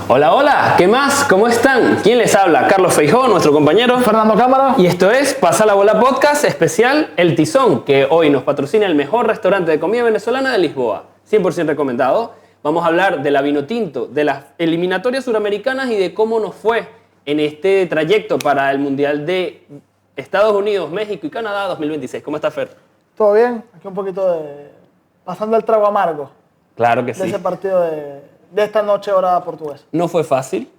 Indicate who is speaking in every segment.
Speaker 1: Hola, hola, ¿qué más? ¿Cómo están? ¿Quién les habla? Carlos Feijó, nuestro compañero.
Speaker 2: Fernando Cámara.
Speaker 1: Y esto es Pasa la Bola Podcast especial El Tizón, que hoy nos patrocina el mejor restaurante de comida venezolana de Lisboa. 100% recomendado. Vamos a hablar de la Vinotinto, de las eliminatorias suramericanas y de cómo nos fue en este trayecto para el Mundial de Estados Unidos, México y Canadá 2026. ¿Cómo está, Fer?
Speaker 2: ¿Todo bien? Aquí un poquito de... pasando el trago amargo.
Speaker 1: Claro que
Speaker 2: de
Speaker 1: sí.
Speaker 2: ese partido de esta noche hora portuguesa.
Speaker 1: No fue fácil.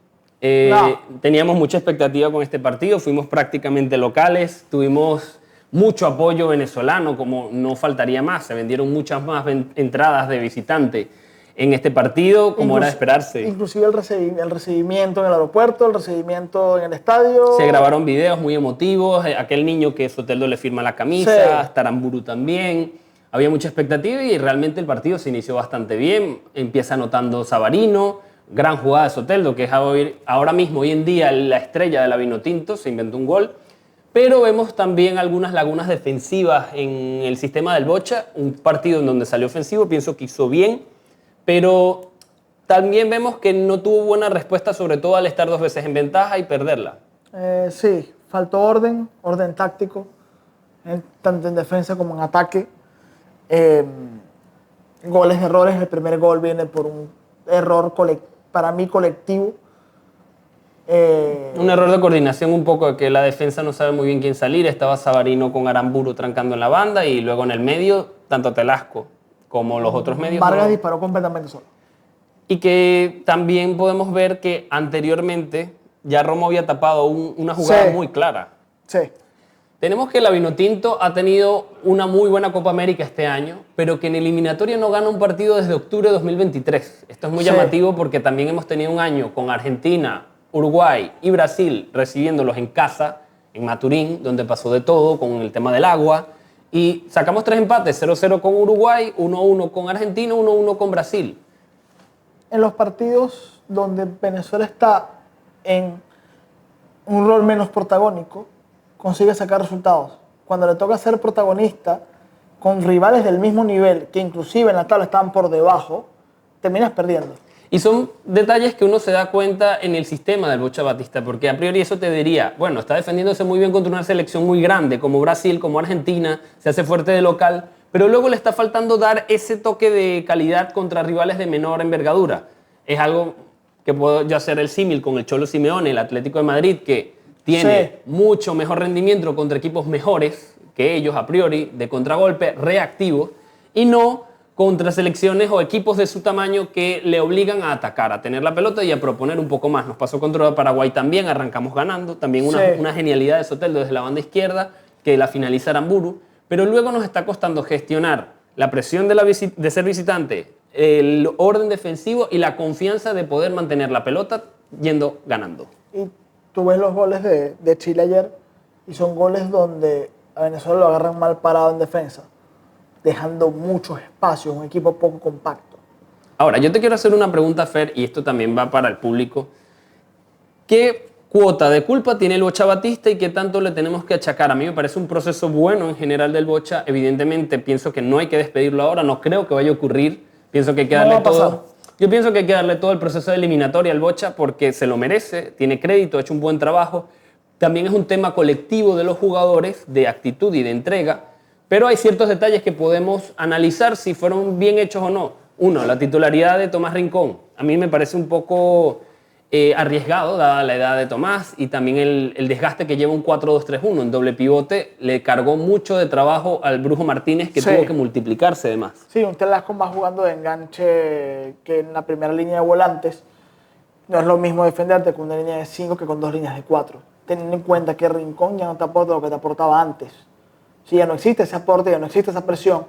Speaker 2: No.
Speaker 1: Teníamos mucha expectativa con este partido, fuimos prácticamente locales, tuvimos mucho apoyo venezolano, como no faltaría más, se vendieron muchas más entradas de visitante en este partido, como era de esperarse.
Speaker 2: Inclusive el recibimiento en el aeropuerto, el recibimiento en el estadio.
Speaker 1: Se grabaron videos muy emotivos, aquel niño que Soteldo le firma la camisa,
Speaker 2: Sí.
Speaker 1: Staramburu también. Había mucha expectativa y realmente el partido se inició bastante bien. Empieza anotando Savarino, gran jugada de Soteldo, que es ahora mismo, hoy en día, la estrella de la Vinotinto, se inventó un gol. Pero vemos también algunas lagunas defensivas en el sistema del Bocha, un partido en donde salió ofensivo, pienso que hizo bien, pero también vemos que no tuvo buena respuesta, sobre todo al estar 2 veces en ventaja y perderla.
Speaker 2: Sí, faltó orden táctico, tanto en defensa como en ataque. Goles, errores. El primer gol viene por un error para mí colectivo.
Speaker 1: Un error de coordinación un poco, de que la defensa no sabe muy bien quién salir. Estaba Savarino con Aramburu trancando en la banda y luego en el medio, tanto Telasco como los otros medios.
Speaker 2: Vargas disparó completamente solo.
Speaker 1: Y que también podemos ver que anteriormente ya Romo había tapado una jugada muy clara.
Speaker 2: Sí.
Speaker 1: Tenemos que la Vinotinto ha tenido una muy buena Copa América este año, pero que en eliminatoria no gana un partido desde octubre de 2023. Esto es muy llamativo porque también hemos tenido un año con Argentina, Uruguay y Brasil recibiéndolos en casa, en Maturín, donde pasó de todo con el tema del agua. Y sacamos 3 empates, 0-0 con Uruguay, 1-1 con Argentina, 1-1 con Brasil.
Speaker 2: En los partidos donde Venezuela está en un rol menos protagónico, consigue sacar resultados. Cuando le toca ser protagonista con rivales del mismo nivel, que inclusive en la tabla estaban por debajo, terminas perdiendo.
Speaker 1: Y son detalles que uno se da cuenta en el sistema del Bocha Batista, porque a priori eso te diría, bueno, está defendiéndose muy bien contra una selección muy grande, como Brasil, como Argentina, se hace fuerte de local, pero luego le está faltando dar ese toque de calidad contra rivales de menor envergadura. Es algo que puedo yo hacer el símil con el Cholo Simeone, el Atlético de Madrid, que tiene mucho mejor rendimiento contra equipos mejores que ellos a priori, de contragolpe, reactivos, y no contra selecciones o equipos de su tamaño que le obligan a atacar, a tener la pelota y a proponer un poco más. Nos pasó contra Paraguay también, arrancamos ganando, también una genialidad de Soteldo desde la banda izquierda, que la finaliza Aramburu, pero luego nos está costando gestionar la presión de ser visitante, el orden defensivo y la confianza de poder mantener la pelota yendo ganando.
Speaker 2: Y tú ves los goles de Chile ayer y son goles donde a Venezuela lo agarran mal parado en defensa, dejando muchos espacios, un equipo poco compacto.
Speaker 1: Ahora, yo te quiero hacer una pregunta, Fer, y esto también va para el público. ¿Qué cuota de culpa tiene el Bocha Batista y qué tanto le tenemos que achacar? A mí me parece un proceso bueno en general del Bocha. Evidentemente, pienso que no hay que despedirlo ahora, no creo que vaya a ocurrir. Pienso que hay que darle todo. Yo pienso que hay que darle todo el proceso de eliminatoria al Bocha porque se lo merece, tiene crédito, ha hecho un buen trabajo. También es un tema colectivo de los jugadores, de actitud y de entrega, pero hay ciertos detalles que podemos analizar si fueron bien hechos o no. Uno, la titularidad de Tomás Rincón. A mí me parece un poco arriesgado, dada la edad de Tomás, y también el desgaste que lleva un 4-2-3-1 en doble pivote. Le cargó mucho de trabajo al Brujo Martínez, que tuvo que multiplicarse de más.
Speaker 2: Sí, un Telasco más jugando de enganche que en la primera línea de volantes. No es lo mismo defenderte con una línea de 5 que con 2 líneas de 4. Teniendo en cuenta que Rincón ya no te aporta lo que te aportaba antes. Si ya no existe ese aporte, ya no existe esa presión,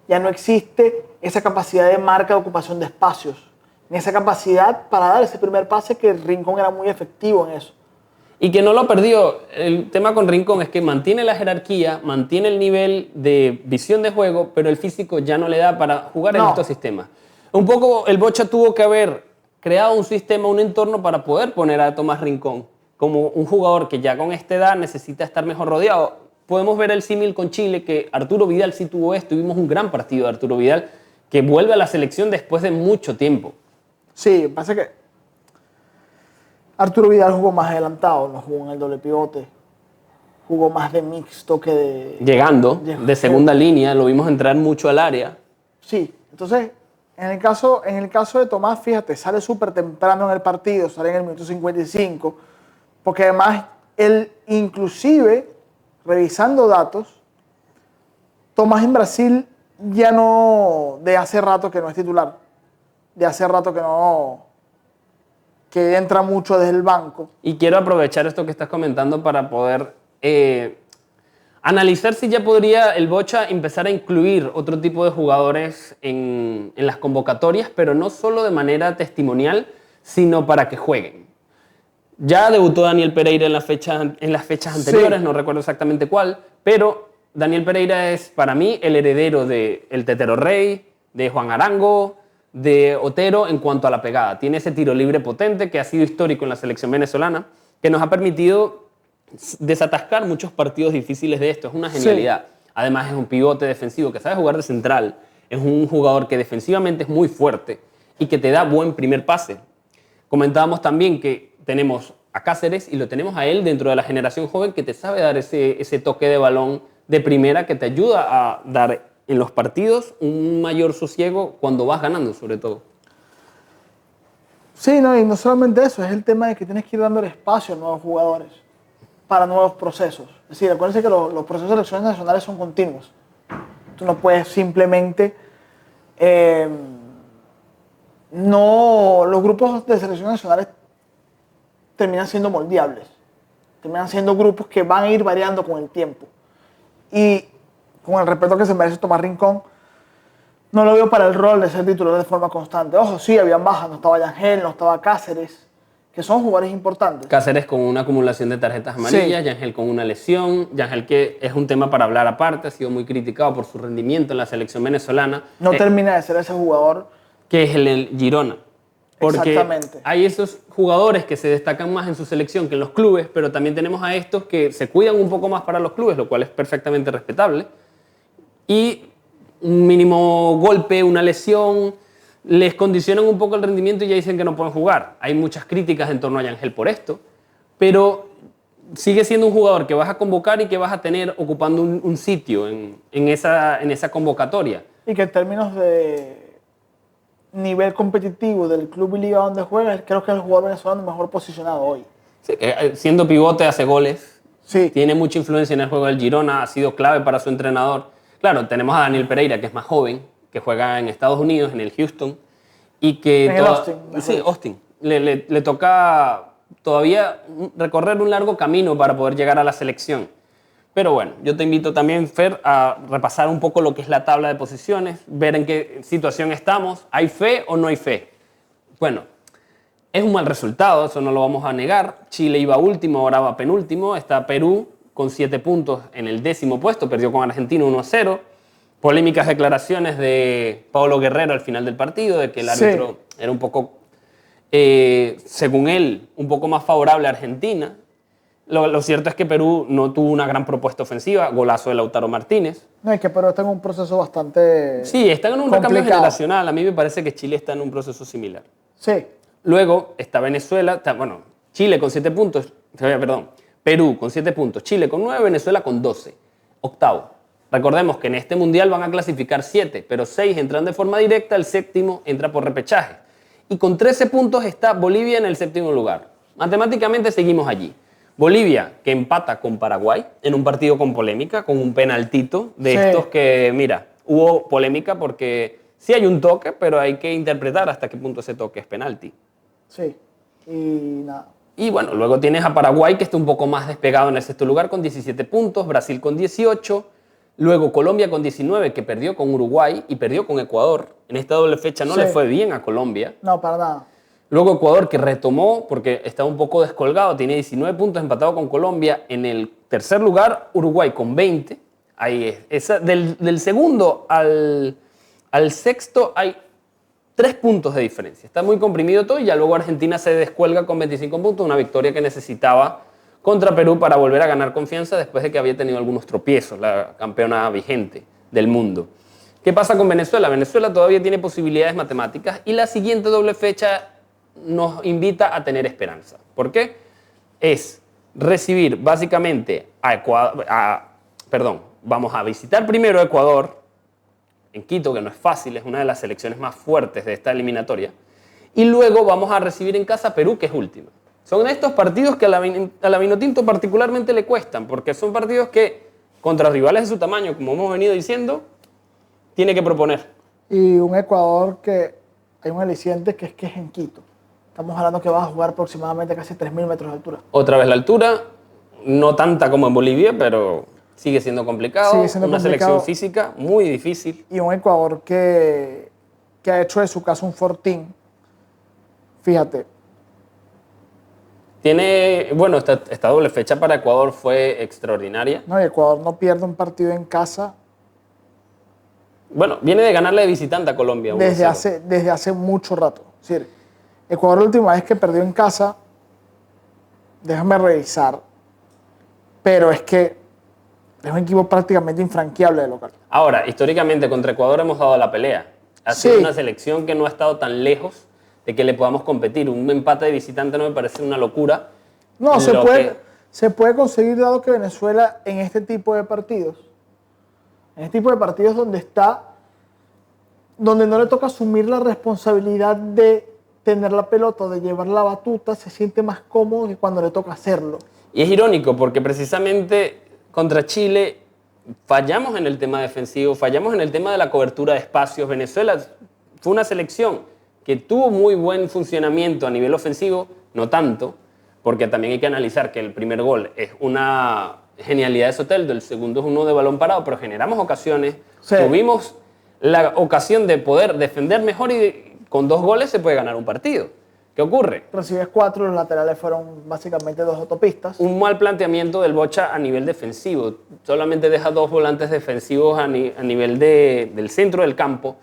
Speaker 2: ya no existe esa capacidad de marca de ocupación de espacios, ni esa capacidad para dar ese primer pase, que Rincón era muy efectivo en eso.
Speaker 1: Y que no lo perdió. El tema con Rincón es que mantiene la jerarquía, mantiene el nivel de visión de juego, pero el físico ya no le da para jugar en estos sistemas. Un poco el Bocha tuvo que haber creado un sistema, un entorno para poder poner a Tomás Rincón como un jugador que ya con esta edad necesita estar mejor rodeado. Podemos ver el símil con Chile, que Arturo Vidal sí tuvo esto. Tuvimos un gran partido de Arturo Vidal, que vuelve a la selección después de mucho tiempo.
Speaker 2: Sí, pasa que Arturo Vidal jugó más adelantado, no jugó en el doble pivote. Jugó más de mixto que de...
Speaker 1: Llegando de segunda línea, lo vimos entrar mucho al área.
Speaker 2: Sí, entonces, en el caso de Tomás, fíjate, sale súper temprano en el partido, sale en el minuto 55, porque además él, inclusive, revisando datos, Tomás en Brasil ya no, de hace rato que no es titular, de hace rato que no, que entra mucho desde el banco.
Speaker 1: Y quiero aprovechar esto que estás comentando para poder analizar si ya podría el Bocha empezar a incluir otro tipo de jugadores en las convocatorias, pero no solo de manera testimonial, sino para que jueguen. Ya debutó Daniel Pereira en las fechas anteriores, sí. No recuerdo exactamente cuál, pero Daniel Pereira es para mí el heredero de el Tetero Rey, de Juan Arango, de Otero en cuanto a la pegada. Tiene ese tiro libre potente que ha sido histórico en la selección venezolana, que nos ha permitido desatascar muchos partidos difíciles de esto. Es una genialidad. Sí. Además es un pivote defensivo que sabe jugar de central. Es un jugador que defensivamente es muy fuerte y que te da buen primer pase. Comentábamos también que tenemos a Cáceres y lo tenemos a él dentro de la generación joven que te sabe dar ese toque de balón de primera que te ayuda a dar en los partidos un mayor sosiego cuando vas ganando, sobre todo.
Speaker 2: Sí, no, y no solamente eso, es el tema de que tienes que ir dando el espacio a nuevos jugadores para nuevos procesos. Es decir, acuérdense que los procesos de selecciones nacionales son continuos. Tú no puedes simplemente... los grupos de selecciones nacionales terminan siendo moldeables. Terminan siendo grupos que van a ir variando con el tiempo. Y con el respeto que se merece Tomás Rincón, no lo veo para el rol de ser titular de forma constante. Ojo, sí, habían bajas, no estaba Yangel, no estaba Cáceres, que son jugadores importantes.
Speaker 1: Cáceres con una acumulación de tarjetas amarillas, sí. Yangel con una lesión, Yangel que es un tema para hablar aparte, ha sido muy criticado por su rendimiento en la selección venezolana.
Speaker 2: No termina de ser ese jugador.
Speaker 1: Que es el Girona. Porque
Speaker 2: exactamente.
Speaker 1: Hay esos jugadores que se destacan más en su selección que en los clubes, pero también tenemos a estos que se cuidan un poco más para los clubes, lo cual es perfectamente respetable. Y un mínimo golpe, una lesión, les condicionan un poco el rendimiento y ya dicen que no pueden jugar. Hay muchas críticas en torno a Yangel por esto, pero sigue siendo un jugador que vas a convocar y que vas a tener ocupando un sitio en esa convocatoria.
Speaker 2: Y que en términos de nivel competitivo del club y liga donde juega, creo que es el jugador venezolano mejor posicionado hoy.
Speaker 1: Sí, siendo pivote hace goles,
Speaker 2: sí.
Speaker 1: Tiene mucha influencia en el juego del Girona, ha sido clave para su entrenador. Claro, tenemos a Daniel Pereira, que es más joven, que juega en Estados Unidos, en el Houston, y que...
Speaker 2: En el Austin.
Speaker 1: Sí, Austin. Le toca todavía recorrer un largo camino para poder llegar a la selección. Pero bueno, yo te invito también, Fer, a repasar un poco lo que es la tabla de posiciones, ver en qué situación estamos. ¿Hay fe o no hay fe? Bueno, es un mal resultado, eso no lo vamos a negar. Chile iba último, ahora va penúltimo. Está Perú con 7 puntos en el 10º puesto, perdió con Argentina 1-0. Polémicas declaraciones de Paulo Guerrero al final del partido, de que el árbitro era un poco, según él, un poco más favorable a Argentina. Lo cierto es que Perú no tuvo una gran propuesta ofensiva, golazo de Lautaro Martínez.
Speaker 2: No, es que Perú está en un proceso bastante
Speaker 1: Sí, están en un recambio generacional. A mí me parece que Chile está en un proceso similar.
Speaker 2: Sí.
Speaker 1: Luego está Venezuela, Chile con 7 puntos, Perú con 7 puntos, Chile con 9, Venezuela con 12. Octavo. Recordemos que en este mundial van a clasificar 7, pero 6 entran de forma directa, el 7º entra por repechaje. Y con 13 puntos está Bolivia en el 7º lugar. Matemáticamente seguimos allí. Bolivia, que empata con Paraguay en un partido con polémica, con un penaltito de estos que, mira, hubo polémica porque sí hay un toque, pero hay que interpretar hasta qué punto ese toque es penalti.
Speaker 2: Sí, y nada.
Speaker 1: Y bueno, luego tienes a Paraguay, que está un poco más despegado en el 6º lugar con 17 puntos, Brasil con 18, luego Colombia con 19, que perdió con Uruguay y perdió con Ecuador. En esta doble fecha no le fue bien a Colombia.
Speaker 2: No, para nada.
Speaker 1: Luego Ecuador, que retomó porque estaba un poco descolgado, tiene 19 puntos empatado con Colombia. En el 3er lugar, Uruguay con 20. Ahí es. Del segundo al 6º hay 3 puntos de diferencia. Está muy comprimido todo y ya luego Argentina se descuelga con 25 puntos, una victoria que necesitaba contra Perú para volver a ganar confianza después de que había tenido algunos tropiezos, la campeona vigente del mundo. ¿Qué pasa con Venezuela? Venezuela todavía tiene posibilidades matemáticas y la siguiente doble fecha nos invita a tener esperanza. ¿Por qué? Es recibir básicamente a Ecuador, vamos a visitar primero Ecuador, en Quito, que no es fácil, es una de las selecciones más fuertes de esta eliminatoria, y luego vamos a recibir en casa a Perú, que es última. Son estos partidos que a la Vinotinto particularmente le cuestan, porque son partidos que, contra rivales de su tamaño, como hemos venido diciendo, tiene que proponer.
Speaker 2: Y un Ecuador que hay un aliciente que es en Quito. Estamos hablando que vas a jugar aproximadamente casi 3.000 metros de altura.
Speaker 1: Otra vez la altura, no tanta como en Bolivia, pero sigue siendo complicado.
Speaker 2: Sigue siendo
Speaker 1: una
Speaker 2: complicado.
Speaker 1: selección física muy difícil.
Speaker 2: Y un Ecuador que ha hecho de su casa un fortín. Fíjate.
Speaker 1: Bueno, esta doble fecha para Ecuador fue extraordinaria.
Speaker 2: No, y Ecuador no pierde un partido en casa
Speaker 1: Bueno, viene de ganarle de visitante a Colombia.
Speaker 2: desde hace mucho rato. Es decir, Ecuador la última vez que perdió en casa, déjame revisar, pero es que es un equipo prácticamente infranqueable de local.
Speaker 1: Ahora, históricamente contra Ecuador hemos dado la pelea. Ha sido
Speaker 2: Sí.
Speaker 1: una selección que no ha estado tan lejos de que le podamos competir. Un empate de visitante no me parece una locura.
Speaker 2: No, se
Speaker 1: Lo
Speaker 2: puede conseguir dado que Venezuela en este tipo de partidos, donde no le toca asumir la responsabilidad de tener la pelota, de llevar la batuta, se siente más cómodo que cuando le toca hacerlo.
Speaker 1: Y es irónico porque precisamente contra Chile fallamos en el tema defensivo, fallamos en el tema de la cobertura de espacios. Venezuela fue una selección que tuvo muy buen funcionamiento a nivel ofensivo, no tanto, porque también hay que analizar que el primer gol es una genialidad de Soteldo, el segundo es uno de balón parado, pero generamos ocasiones,
Speaker 2: Sí.
Speaker 1: tuvimos la ocasión de poder defender mejor y con 2 goles se puede ganar un partido. ¿Qué ocurre?
Speaker 2: Recibes 4, los laterales fueron básicamente 2 autopistas.
Speaker 1: Un mal planteamiento del Bocha a nivel defensivo. Solamente deja 2 volantes defensivos a nivel del centro del campo.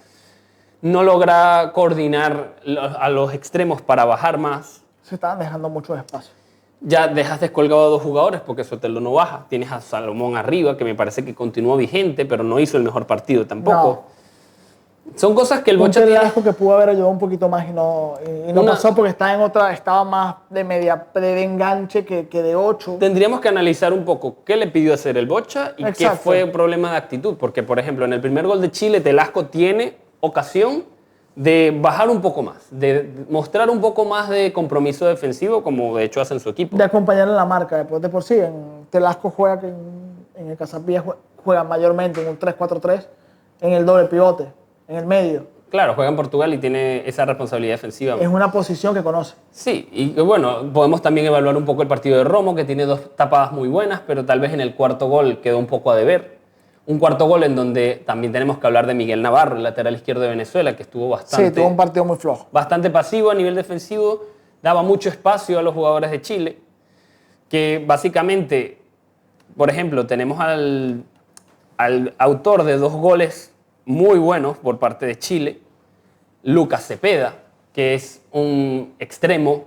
Speaker 1: No logra coordinar a los extremos para bajar más.
Speaker 2: Se estaban dejando mucho espacio.
Speaker 1: Ya dejas descolgado a 2 jugadores porque Sotelo no baja. Tienes a Salomón arriba, que me parece que continuó vigente, pero no hizo el mejor partido tampoco. Son cosas que el
Speaker 2: Un
Speaker 1: Bocha tiene.
Speaker 2: Velasco que pudo haber ayudado un poquito más y no pasó porque estaba más de enganche que de 8.
Speaker 1: Tendríamos que analizar un poco qué le pidió hacer el Bocha y qué
Speaker 2: Exacto.
Speaker 1: fue un problema de actitud. Porque, por ejemplo, en el primer gol de Chile, Telasco tiene ocasión de bajar un poco más, de mostrar un poco más de compromiso defensivo, como de hecho hace en su equipo.
Speaker 2: De acompañar en la marca, después de por sí. En Telasco juega que en el Casapía juega mayormente en un 3-4-3, en el doble pivote, en el medio.
Speaker 1: Claro, juega en Portugal y tiene esa responsabilidad defensiva.
Speaker 2: Es una posición que conoce.
Speaker 1: Sí, y bueno, podemos también evaluar un poco el partido de Romo, que tiene 2 tapadas muy buenas, pero tal vez en el cuarto gol quedó un poco a deber. Un cuarto gol en donde también tenemos que hablar de Miguel Navarro, el lateral izquierdo de Venezuela, que estuvo
Speaker 2: Sí, tuvo un partido muy flojo.
Speaker 1: bastante pasivo a nivel defensivo, daba mucho espacio a los jugadores de Chile, que básicamente, por ejemplo, tenemos al autor de 2 goles muy buenos por parte de Chile, Lucas Cepeda, que es un extremo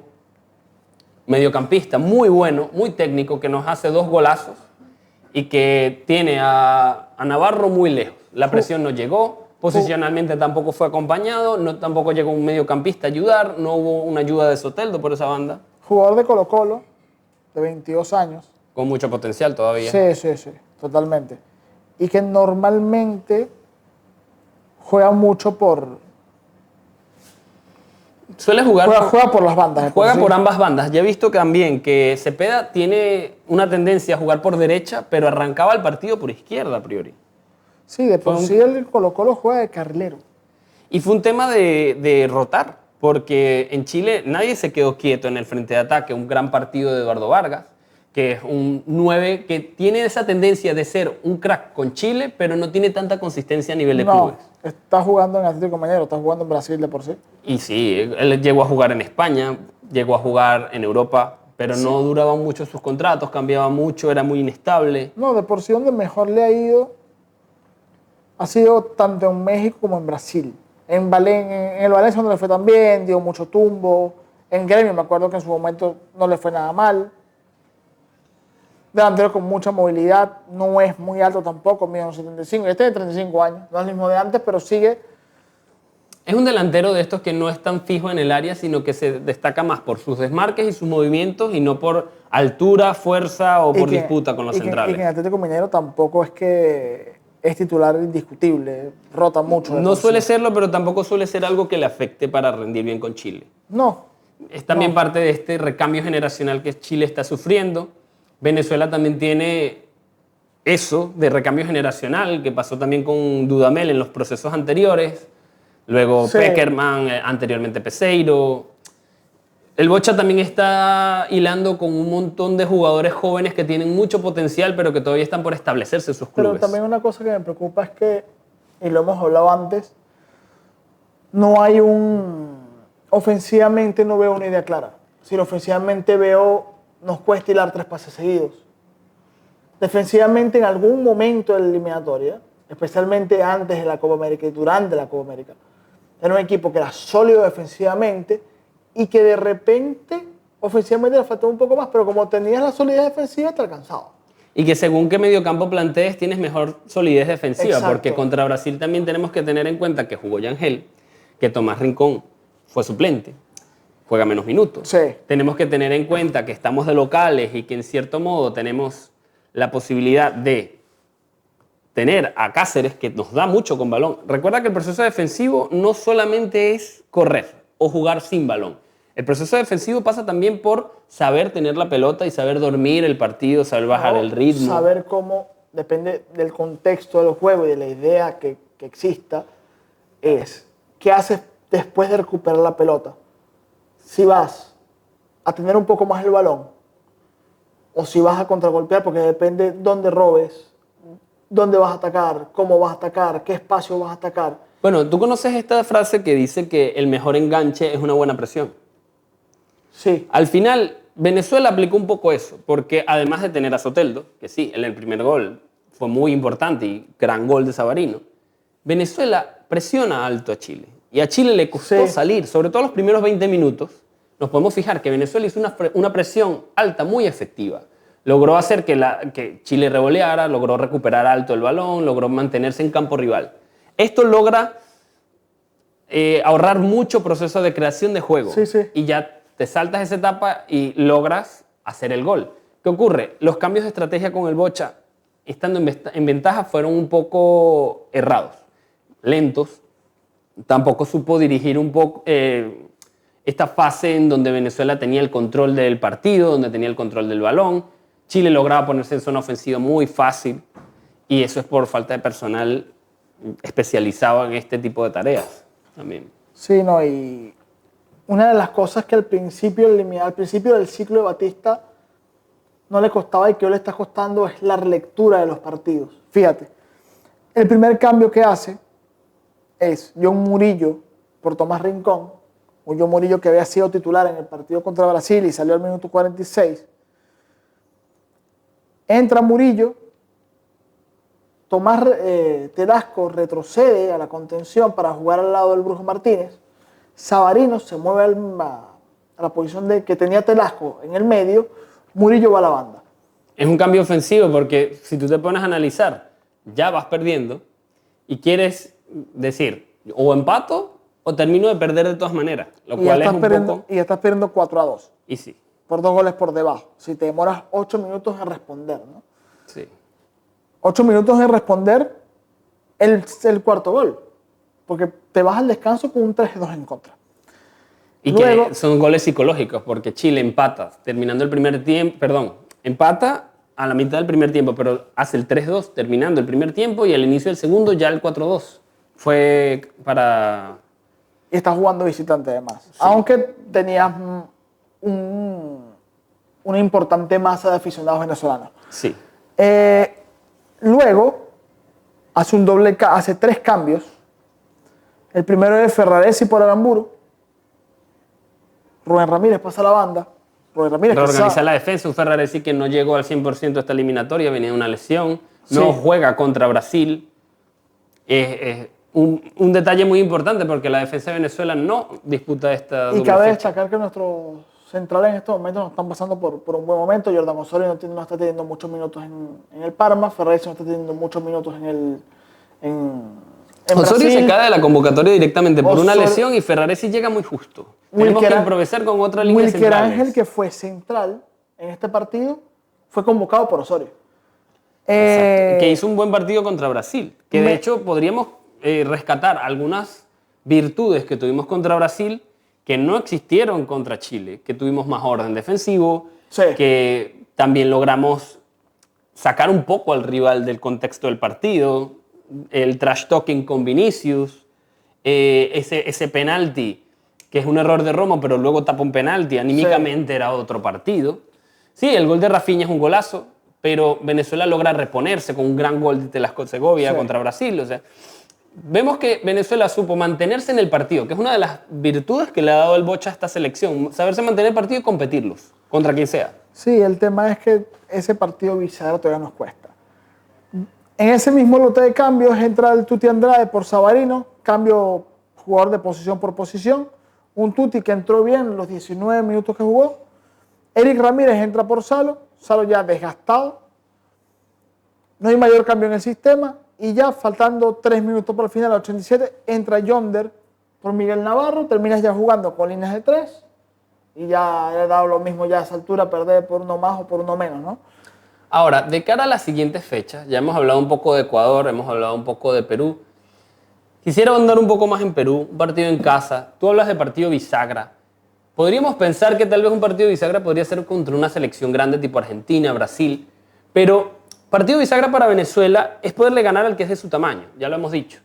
Speaker 1: mediocampista muy bueno, muy técnico, que nos hace 2 golazos y que tiene a Navarro muy lejos. La presión no llegó, posicionalmente tampoco fue acompañado, tampoco llegó un mediocampista a ayudar, no hubo una ayuda de Soteldo por esa banda,
Speaker 2: Jugador de Colo-Colo, de 22 años.
Speaker 1: con mucho potencial todavía.
Speaker 2: Sí, totalmente. Y que normalmente juega mucho
Speaker 1: Suele jugar
Speaker 2: juega por las bandas.
Speaker 1: Juega
Speaker 2: sí.
Speaker 1: por ambas bandas. Ya he visto que también que Cepeda tiene una tendencia a jugar por derecha, pero arrancaba el partido por izquierda a priori.
Speaker 2: Sí, de por sí el Colo-Colo juega de carrilero.
Speaker 1: Y fue un tema de rotar, porque en Chile nadie se quedó quieto en el frente de ataque. Un gran partido de Eduardo Vargas, que es un 9 que tiene esa tendencia de ser un crack con Chile, pero no tiene tanta consistencia a nivel de
Speaker 2: No,
Speaker 1: clubes.
Speaker 2: está jugando en Atlético Mineiro, está jugando en Brasil de por sí.
Speaker 1: Y sí, él llegó a jugar en España, llegó a jugar en Europa, pero no duraban mucho sus contratos, cambiaba mucho, era muy inestable.
Speaker 2: No, de por sí donde mejor le ha ido ha sido tanto en México como en Brasil. En el Valencia no le fue tan bien, dio mucho tumbo. En Gremio me acuerdo que en su momento no le fue nada mal. Delantero con mucha movilidad, no es muy alto tampoco, mide unos 75, este tiene 35 años, no es el mismo de antes, pero sigue
Speaker 1: Es un delantero de estos que no es tan fijo en el área, sino que se destaca más por sus desmarques y sus movimientos y no por altura, fuerza o por disputa con los centrales.
Speaker 2: Y que en Atlético Mineiro tampoco es que es titular indiscutible, rota mucho.
Speaker 1: No suele serlo, pero tampoco suele ser algo que le afecte para rendir bien con Chile.
Speaker 2: No.
Speaker 1: Es también parte de este recambio generacional que Chile está sufriendo. Venezuela también tiene eso de recambio generacional, que pasó también con Dudamel en los procesos anteriores. Luego
Speaker 2: Sí.
Speaker 1: Peckerman, anteriormente Peseiro. El Bocha también está hilando con un montón de jugadores jóvenes que tienen mucho potencial, pero que todavía están por establecerse en sus clubes.
Speaker 2: Pero también una cosa que me preocupa es que, y lo hemos hablado antes, no hay ofensivamente no veo una idea clara. Si ofensivamente nos cuesta hilar 3 pases seguidos. Defensivamente en algún momento de la eliminatoria, especialmente antes de la Copa América y durante la Copa América, era un equipo que era sólido defensivamente y que de repente ofensivamente le faltaba un poco más, pero como tenías la solidez defensiva te alcanzaba.
Speaker 1: Y que según qué mediocampo plantees tienes mejor solidez defensiva,
Speaker 2: Exacto.
Speaker 1: porque contra Brasil también tenemos que tener en cuenta que jugó Yangel, que Tomás Rincón fue suplente, juega menos minutos.
Speaker 2: Sí.
Speaker 1: Tenemos que tener en cuenta que estamos de locales y que en cierto modo tenemos la posibilidad de tener a Cáceres, que nos da mucho con balón. Recuerda que el proceso defensivo no solamente es correr o jugar sin balón. El proceso defensivo pasa también por saber tener la pelota y saber dormir el partido, saber bajar el ritmo.
Speaker 2: Saber cómo, depende del contexto del juego y de la idea que exista, es qué haces después de recuperar la pelota. Si vas a tener un poco más el balón o si vas a contragolpear, porque depende dónde robes, dónde vas a atacar, cómo vas a atacar, qué espacio vas a atacar.
Speaker 1: Bueno, tú conoces esta frase que dice que el mejor enganche es una buena presión.
Speaker 2: Sí.
Speaker 1: Al final, Venezuela aplicó un poco eso, porque además de tener a Soteldo, que sí, en el primer gol fue muy importante y gran gol de Savarino, Venezuela presiona alto a Chile. Y a Chile le costó salir, sobre todo los primeros 20 minutos. Nos podemos fijar que Venezuela hizo una presión alta muy efectiva. Logró hacer que Chile revoleara, logró recuperar alto el balón, logró mantenerse en campo rival. Esto logra ahorrar mucho proceso de creación de juego.
Speaker 2: Sí, sí.
Speaker 1: Y ya te saltas esa etapa y logras hacer el gol. ¿Qué ocurre? Los cambios de estrategia con el Bocha, estando en ventaja, fueron un poco errados, lentos. Tampoco supo dirigir un poco esta fase en donde Venezuela tenía el control del partido, donde tenía el control del balón. Chile lograba ponerse en zona ofensiva muy fácil y eso es por falta de personal especializado en este tipo de tareas también.
Speaker 2: Sí, no, y una de las cosas que al principio del ciclo de Batista no le costaba y que hoy le está costando es la relectura de los partidos. Fíjate, el primer cambio que hace es John Murillo por Tomás Rincón, un John Murillo que había sido titular en el partido contra Brasil y salió al minuto 46. Entra Murillo, Tomás Telasco retrocede a la contención para jugar al lado del Brujo Martínez, Savarino se mueve a la posición de que tenía Telasco en el medio, Murillo va a la banda.
Speaker 1: Es un cambio ofensivo porque si tú te pones a analizar, ya vas perdiendo y quieres decir, o empato o termino de perder de todas maneras, lo cual es un poco...
Speaker 2: Y ya estás perdiendo 4-2.
Speaker 1: Y sí.
Speaker 2: Por 2 goles por debajo. Si te demoras 8 minutos en responder, ¿no?
Speaker 1: Sí.
Speaker 2: 8 minutos en responder el cuarto gol. Porque te vas al descanso con un 3-2 en contra.
Speaker 1: Y luego, que son goles psicológicos, porque Chile empata terminando el primer tiempo, empata a la mitad del primer tiempo, pero hace el 3-2 terminando el primer tiempo y al inicio del segundo ya el 4-2. Fue para...
Speaker 2: Y estás jugando visitante además. Sí. Aunque tenías una importante masa de aficionados venezolanos.
Speaker 1: Sí.
Speaker 2: Luego hace 3 cambios. El primero es Ferraresi por Aramburu. Rubén Ramírez pasa a la banda. Rubén Ramírez
Speaker 1: reorganiza la defensa. Un Ferraresi que no llegó al 100% a esta eliminatoria, venía de una lesión. No juega contra Brasil. Un detalle muy importante porque la defensa de Venezuela no disputa esta doble
Speaker 2: fecha. Y cabe
Speaker 1: fecha.
Speaker 2: destacar que nuestros centrales en estos momentos no están pasando por un buen momento. Jordan Osorio no está teniendo muchos minutos en el Parma. Ferraresi no está teniendo muchos minutos en En
Speaker 1: Osorio
Speaker 2: Brasil,
Speaker 1: se cae de la convocatoria directamente por una
Speaker 2: Osorio-
Speaker 1: lesión y Ferraresi llega muy justo. Tenemos que
Speaker 2: Wilker-
Speaker 1: improvisar con otra línea
Speaker 2: Wilker
Speaker 1: centrales.
Speaker 2: Ángel, que fue central en este partido, fue convocado por Osorio.
Speaker 1: Exacto, que hizo un buen partido contra Brasil. Que de
Speaker 2: me-
Speaker 1: hecho podríamos rescatar algunas virtudes que tuvimos contra Brasil que no existieron contra Chile. Que tuvimos más orden defensivo,
Speaker 2: Sí.
Speaker 1: que también logramos sacar un poco al rival del contexto del partido, el trash talking con Vinicius, ese penalti, que es un error de Romo, pero luego tapa un penalti, anímicamente era otro partido. Sí, el gol de Rafinha es un golazo, pero Venezuela logra reponerse con un gran gol de Telasco-Segovia
Speaker 2: Sí.
Speaker 1: contra Brasil. O sea, vemos que Venezuela supo mantenerse en el partido, que es una de las virtudes que le ha dado el Bocha a esta selección, saberse mantener el partido y competirlos, contra quien sea.
Speaker 2: Sí, el tema es que ese partido bisagra todavía nos cuesta. En ese mismo lote de cambios entra el Tuti Andrade por Savarino, cambio jugador de posición por posición. Un Tuti que entró bien los 19 minutos que jugó. Eric Ramírez entra por Salo, Salo ya desgastado. No hay mayor cambio en el sistema. Y ya faltando 3 minutos para el final, al 87, entra Yonder por Miguel Navarro. Terminas ya jugando con líneas de 3. Y ya le ha dado lo mismo ya a esa altura, perder por uno más o por uno menos, ¿no?
Speaker 1: Ahora, de cara a las siguientes fechas, ya hemos hablado un poco de Ecuador, hemos hablado un poco de Perú. Quisiera ahondar un poco más en Perú, un partido en casa. Tú hablas de partido bisagra. Podríamos pensar que tal vez un partido bisagra podría ser contra una selección grande tipo Argentina, Brasil, pero partido bisagra para Venezuela es poderle ganar al que es de su tamaño, ya lo hemos dicho.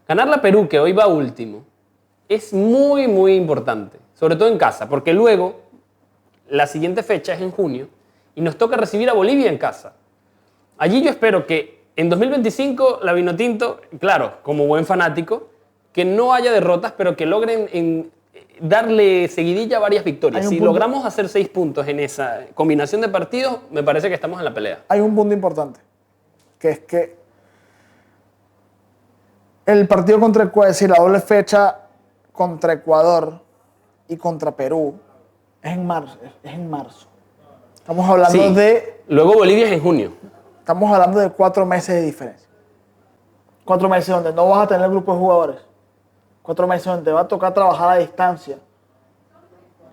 Speaker 1: Ganarle a Perú, que hoy va último, es muy, muy importante, sobre todo en casa, porque luego la siguiente fecha es en junio y nos toca recibir a Bolivia en casa. Allí yo espero que en 2025 la Vinotinto, claro, como buen fanático, que no haya derrotas, pero que logren darle seguidilla a varias victorias.
Speaker 2: Hay un
Speaker 1: Si
Speaker 2: punto-
Speaker 1: logramos hacer 6 puntos en esa combinación de partidos, me parece que estamos en la pelea.
Speaker 2: Hay un punto importante, que es que el partido contra Ecuador, es decir, la doble fecha contra Ecuador y contra Perú es en marzo. Estamos hablando
Speaker 1: Sí.
Speaker 2: de
Speaker 1: Luego Bolivia es en junio.
Speaker 2: 4 meses de diferencia. 4 meses donde no vas a tener grupo de jugadores. 4 meses donde te va a tocar trabajar a distancia.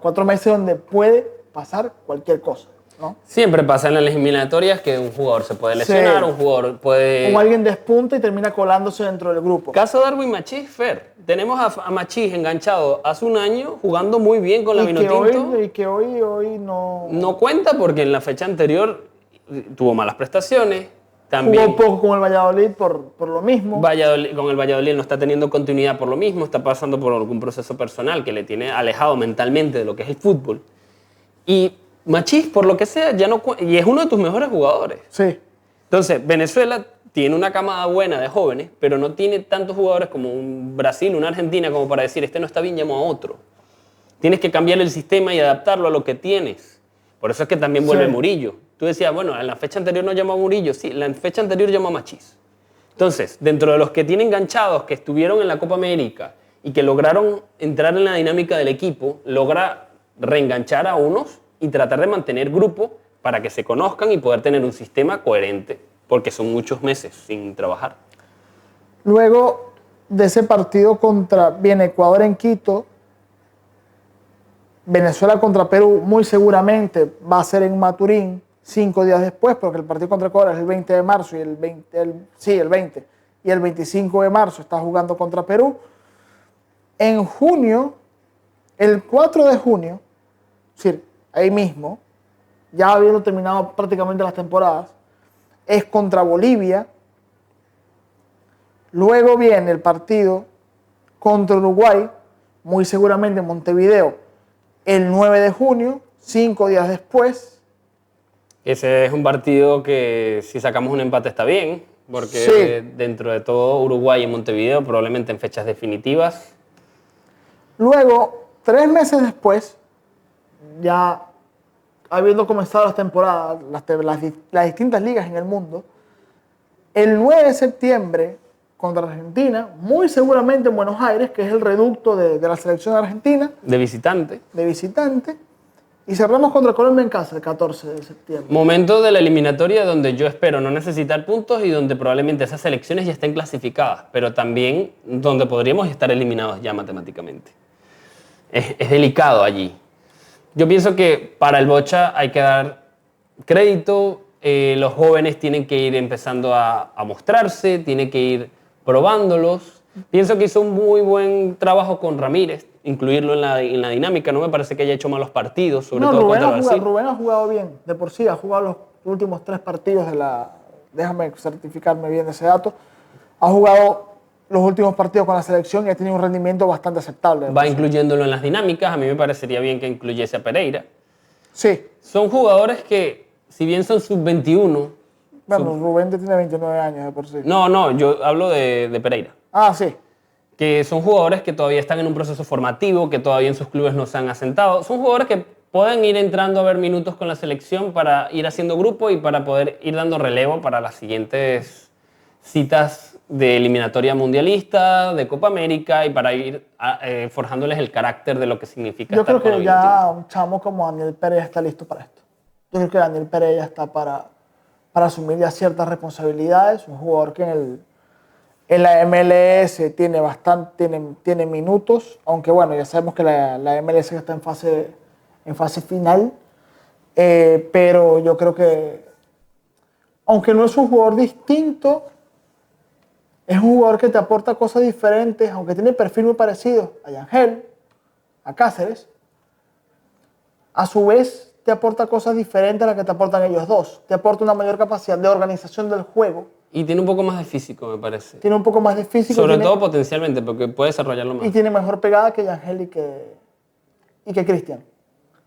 Speaker 2: 4 meses donde puede pasar cualquier cosa, ¿no?
Speaker 1: Siempre pasa en las eliminatorias que un jugador se puede lesionar,
Speaker 2: Sí.
Speaker 1: un jugador puede...
Speaker 2: O alguien despunta y termina colándose dentro del grupo.
Speaker 1: Caso Darwin Machís, Fer. Tenemos a Machís enganchado hace un año, jugando muy bien con la Vinotinto.
Speaker 2: Y que hoy no...
Speaker 1: No cuenta porque en la fecha anterior tuvo malas prestaciones. También
Speaker 2: Jugó poco con el Valladolid por lo mismo.
Speaker 1: Con el Valladolid no está teniendo continuidad por lo mismo, está pasando por algún proceso personal que le tiene alejado mentalmente de lo que es el fútbol. Y Machís, por lo que sea, ya no y es uno de tus mejores jugadores.
Speaker 2: Sí.
Speaker 1: Entonces, Venezuela tiene una camada buena de jóvenes, pero no tiene tantos jugadores como un Brasil, una Argentina, como para decir, este no está bien, llamo a otro. Tienes que cambiar el sistema y adaptarlo a lo que tienes. Por eso es que también vuelve
Speaker 2: Sí.
Speaker 1: Murillo. Tú decías, bueno, en la fecha anterior no llamó a Murillo. Sí, en la fecha anterior llamó a Machís. Entonces, dentro de los que tienen enganchados, que estuvieron en la Copa América y que lograron entrar en la dinámica del equipo, logra reenganchar a unos y tratar de mantener grupo para que se conozcan y poder tener un sistema coherente, porque son muchos meses sin trabajar.
Speaker 2: Luego de ese partido viene Ecuador en Quito. Venezuela contra Perú muy seguramente va a ser en Maturín 5 días después, porque el partido contra Ecuador es el 20 de marzo y el 20 y el 25 de marzo está jugando contra Perú. En junio, el 4 de junio, es decir, ahí mismo, ya habiendo terminado prácticamente las temporadas, es contra Bolivia. Luego viene el partido contra Uruguay, muy seguramente en Montevideo, el 9 de junio, 5 días después.
Speaker 1: Ese es un partido que si sacamos un empate está bien, porque
Speaker 2: Sí.
Speaker 1: dentro de todo Uruguay y Montevideo probablemente en fechas definitivas.
Speaker 2: Luego, 3 meses después, ya habiendo comenzado las temporadas, las distintas ligas en el mundo, el 9 de septiembre contra Argentina, muy seguramente en Buenos Aires, que es el reducto de la selección argentina,
Speaker 1: De visitante.
Speaker 2: de visitante, Y cerramos contra Colombia en casa el 14 de septiembre.
Speaker 1: Momento de la eliminatoria donde yo espero no necesitar puntos y donde probablemente esas selecciones ya estén clasificadas, pero también donde podríamos estar eliminados ya matemáticamente. Es delicado allí. Yo pienso que para el Bocha hay que dar crédito, los jóvenes tienen que ir empezando a mostrarse, tienen que ir probándolos. Pienso que hizo un muy buen trabajo con Ramírez, incluirlo en la dinámica. No me parece que haya hecho malos partidos, sobre todo contra Brasil.
Speaker 2: Rubén ha jugado bien, de por sí, ha jugado los últimos 3 partidos de la... Déjame certificarme bien ese dato. Ha jugado los últimos partidos con la selección y ha tenido un rendimiento bastante aceptable.
Speaker 1: Va incluyéndolo en las dinámicas. A mí me parecería bien que incluyese a Pereira.
Speaker 2: Sí.
Speaker 1: Son jugadores que, si bien son sub-21...
Speaker 2: Bueno, Rubén tiene 29 años de por sí.
Speaker 1: No, yo hablo de Pereira.
Speaker 2: Ah, sí.
Speaker 1: Que son jugadores que todavía están en un proceso formativo, que todavía en sus clubes no se han asentado. Son jugadores que pueden ir entrando a ver minutos con la selección para ir haciendo grupo y para poder ir dando relevo para las siguientes citas de eliminatoria mundialista, de Copa América y para ir forjándoles el carácter de lo que significa
Speaker 2: Yo
Speaker 1: estar
Speaker 2: creo
Speaker 1: con
Speaker 2: que
Speaker 1: la
Speaker 2: ya
Speaker 1: 21.
Speaker 2: un chamo como Daniel Pérez está listo para esto. Yo creo que Daniel Pérez ya está para asumir ya ciertas responsabilidades. Un jugador que en la MLS tiene minutos, aunque bueno, ya sabemos que la MLS está en fase final, pero yo creo que, aunque no es un jugador distinto, es un jugador que te aporta cosas diferentes, aunque tiene perfil muy parecido a Yangel, a Cáceres, a su vez te aporta cosas diferentes a las que te aportan ellos dos. Te aporta una mayor capacidad de organización del juego.
Speaker 1: Y tiene un poco más de físico, me parece.
Speaker 2: Tiene un poco más de físico.
Speaker 1: Sobre todo potencialmente, porque puede desarrollarlo más.
Speaker 2: Y tiene mejor pegada que Yangel y que Cristian.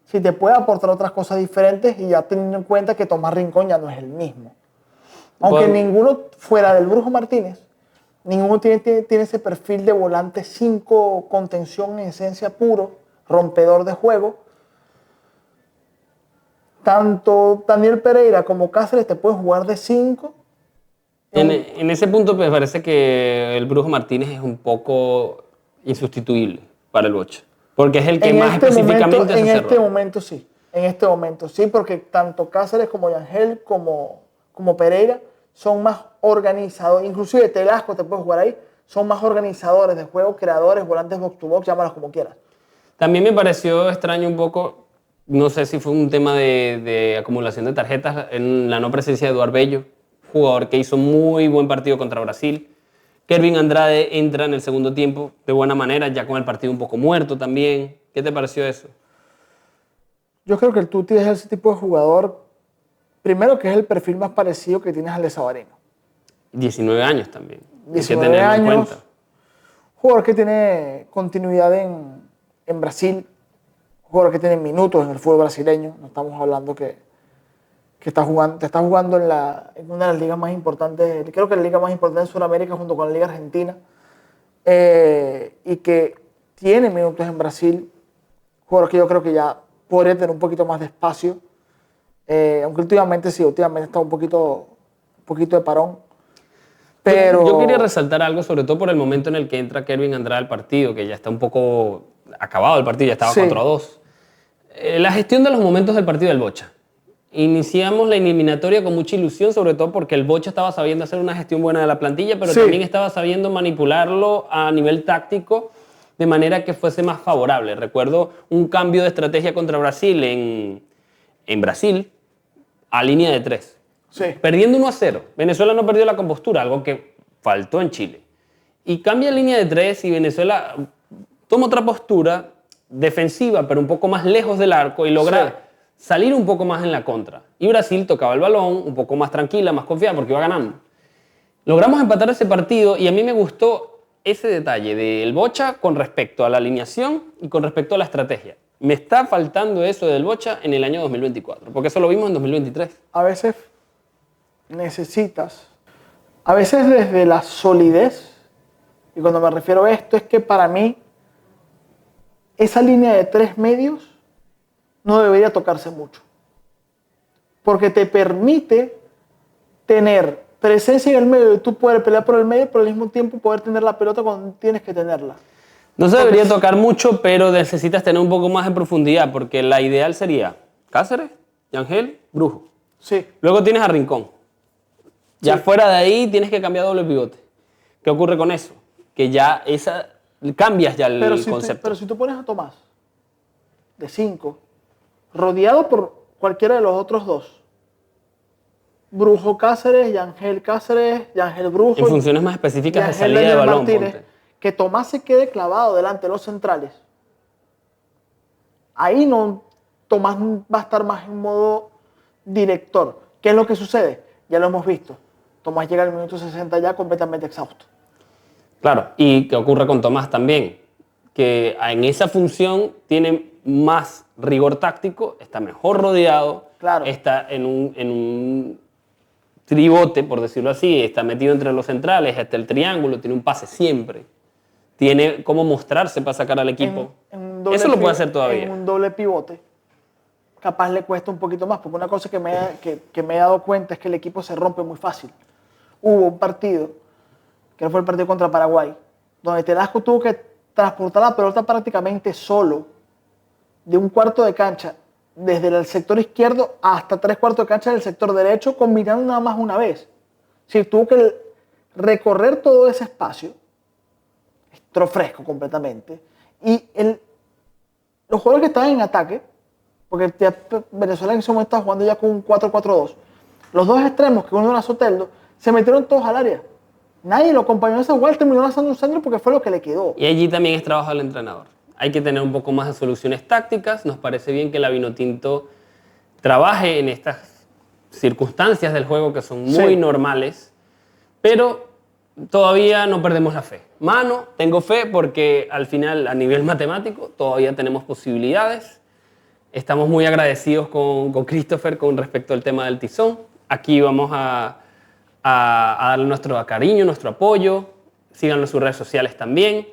Speaker 2: Sí, te puede aportar otras cosas diferentes y ya teniendo en cuenta que Tomás Rincón ya no es el mismo. Aunque ninguno, fuera del Brujo Martínez, ninguno tiene ese perfil de volante 5, contención en esencia puro, rompedor de juego. Tanto Daniel Pereira como Cáceres te pueden jugar de 5.
Speaker 1: En ese punto me parece que el Brujo Martínez es un poco insustituible para el Bocha. Porque es el que más específicamente hace
Speaker 2: En
Speaker 1: ese
Speaker 2: este
Speaker 1: rol.
Speaker 2: momento sí. En este momento sí, porque tanto Cáceres como Yangel como Pereira son más organizadores. Inclusive Telasco te puede jugar ahí. Son más organizadores de juego, creadores, volantes box to box, llámalos como quieras.
Speaker 1: También me pareció extraño un poco, no sé si fue un tema de acumulación de tarjetas, en la no presencia de Eduard Bello, jugador que hizo muy buen partido contra Brasil. Kervin Andrade entra en el segundo tiempo de buena manera, ya con el partido un poco muerto también. ¿Qué te pareció eso?
Speaker 2: Yo creo que el Tuti es ese tipo de jugador, primero que es el perfil más parecido que tienes al de Sabarino.
Speaker 1: 19 años también.
Speaker 2: 19
Speaker 1: hay que tenerlo en
Speaker 2: años,
Speaker 1: cuenta.
Speaker 2: jugador que tiene continuidad en Brasil, jugador que tiene minutos en el fútbol brasileño. No estamos hablando que está jugando en una de las ligas más importantes, creo que la liga más importante de Sudamérica junto con la Liga Argentina, y que tiene minutos en Brasil, jugador que yo creo que ya podría tener un poquito más de espacio, aunque últimamente está un poquito de parón. Pero
Speaker 1: Yo quería resaltar algo, sobre todo por el momento en el que entra Kervin Andrade al partido, que ya está un poco acabado el partido, ya estaba 4-2. La gestión de los momentos del partido del Bocha. Iniciamos la eliminatoria con mucha ilusión, sobre todo porque el Bocha estaba sabiendo hacer una gestión buena de la plantilla, pero también estaba sabiendo manipularlo a nivel táctico de manera que fuese más favorable. Recuerdo un cambio de estrategia contra Brasil en Brasil a línea de 3.
Speaker 2: Sí.
Speaker 1: Perdiendo 1-0. Venezuela no perdió la compostura, algo que faltó en Chile. Y cambia línea de 3 y Venezuela toma otra postura defensiva, pero un poco más lejos del arco y logra salir un poco más en la contra. Y Brasil tocaba el balón un poco más tranquila, más confiada, porque iba ganando. Logramos empatar ese partido y a mí me gustó ese detalle del Bocha con respecto a la alineación y con respecto a la estrategia. Me está faltando eso del Bocha en el año 2024, porque eso lo vimos en 2023.
Speaker 2: A veces necesitas, a veces desde la solidez, y cuando me refiero a esto es que para mí esa línea de 3 medios no debería tocarse mucho, porque te permite tener presencia en el medio y tú poder pelear por el medio, pero al mismo tiempo poder tener la pelota cuando tienes que tenerla.
Speaker 1: No se debería tocar mucho, pero necesitas tener un poco más de profundidad, porque la ideal sería Cáceres, Yangel, Brujo.
Speaker 2: Sí.
Speaker 1: Luego tienes a Rincón. Ya
Speaker 2: Sí.
Speaker 1: fuera de ahí tienes que cambiar doble pivote. ¿Qué ocurre con eso? Que ya cambias ya el concepto.
Speaker 2: Pero si tú pones a Tomás de 5, rodeado por cualquiera de los otros dos, Brujo Cáceres, Yangel Brujo.
Speaker 1: En funciones más específicas de
Speaker 2: Yangel
Speaker 1: salida de
Speaker 2: Daniel
Speaker 1: balón,
Speaker 2: Martínez,
Speaker 1: ponte.
Speaker 2: que Tomás se quede clavado delante de los centrales. Ahí no, Tomás va a estar más en modo director. ¿Qué es lo que sucede? Ya lo hemos visto. Tomás llega al minuto 60 ya completamente exhausto.
Speaker 1: Claro, y ¿qué ocurre con Tomás también? Que en esa función tiene más rigor táctico, está mejor rodeado,
Speaker 2: Claro.
Speaker 1: está en un tribote, por decirlo así, está metido entre los centrales, está el triángulo, tiene un pase siempre. Tiene cómo mostrarse para sacar al equipo.
Speaker 2: En un doble
Speaker 1: Eso lo puede hacer todavía.
Speaker 2: En un doble pivote, capaz le cuesta un poquito más, porque una cosa que me he dado cuenta es que el equipo se rompe muy fácil. Hubo un partido, que fue el partido contra Paraguay, donde Telasco tuvo que transportar la pelota prácticamente solo, de un cuarto de cancha, desde el sector izquierdo hasta 3/4 de cancha del sector derecho, combinando nada más una vez. Si tuvo que recorrer todo ese espacio, entró fresco completamente, y los jugadores que estaban en ataque, porque Venezuela en ese momento estaba jugando ya con un 4-4-2, los dos extremos, que uno era Soteldo, se metieron todos al área. Nadie lo acompañó en esa jugada, terminó lanzando un centro porque fue lo que le quedó.
Speaker 1: Y allí también es trabajo del entrenador. Hay que tener un poco más de soluciones tácticas. Nos parece bien que la Vinotinto trabaje en estas circunstancias del juego que son muy normales, pero todavía no perdemos la fe. Tengo fe porque al final, a nivel matemático, todavía tenemos posibilidades. Estamos muy agradecidos con Christopher con respecto al tema del tizón. Aquí vamos a darle nuestro cariño, nuestro apoyo. Síganos en sus redes sociales también.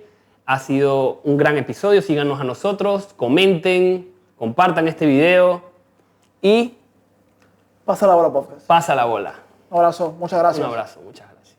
Speaker 1: Ha sido un gran episodio. Síganos a nosotros, comenten, compartan este video y
Speaker 2: Pasa la bola, podcast.
Speaker 1: pasa la bola.
Speaker 2: Un abrazo, muchas gracias.
Speaker 1: Un abrazo, muchas gracias.